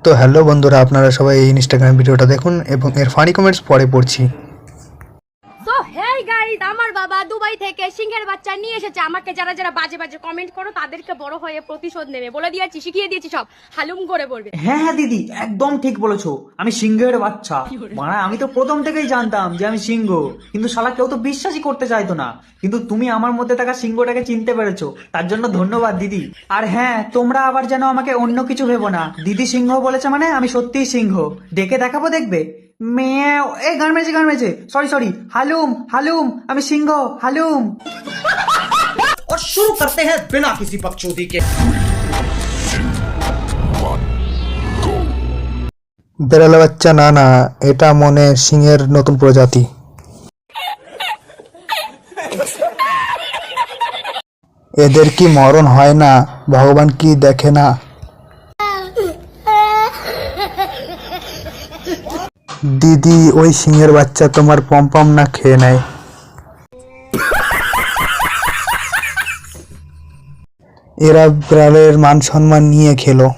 তো হ্যালো বন্ধুরা, আপনারা সবাই এই ইনস্টাগ্রাম ভিডিওটা দেখুন এবং এর ফানি কমেন্টস পরে পড়ছি। সো হেই গাইস, আমার বাবা দুবাই থেকে সিংহের বাচ্চা নিয়ে এসেছে। আমাকে যারা যারা বাজে বাজে কমেন্ট করো তাদেরকে বড় হয়ে প্রতিশোধ নেবে বলে দিয়েছি, শিখিয়ে দিয়েছি, সব হালুম করে বলবে। হ্যাঁ হ্যাঁ দিদি, একদম ঠিক বলেছো। আমি সিংহের বাচ্চা। মানে আমি তো প্রথম থেকেই জানতাম যে আমি সিংহ, কিন্তু শালা কেউ তো বিশ্বাসই করতে চাইতো না। কিন্তু তুমি আমার মধ্যে থাকা সিংহটাকে চিনতে পেরেছো, তার জন্য ধন্যবাদ দিদি। আর হ্যাঁ, তোমরা আবার যেন আমাকে অন্য কিছু ভেবো না। দিদি সিংহ বলেছে মানে আমি সত্যিই সিংহ। ডেকে দেখাবো, দেখবে। মেয়াও। এই গান মেরেছে, সরি সরি। হালুম হালুম, আমি সিংহ, হালুম। और शुरू करते हैं बिना किसी बकचोदी के। বেড়ালে বাচ্চা না না, এটা মনে সিংহের নতুন প্রজাতি। এদের কি মরণ হয় না? ভগবান কি দেখে না? দিদি, ওই সিংহের বাচ্চা তোমার পম না খেয়ে নেয়। এরা বিড়ালের মান সম্মান নিয়ে খেলো।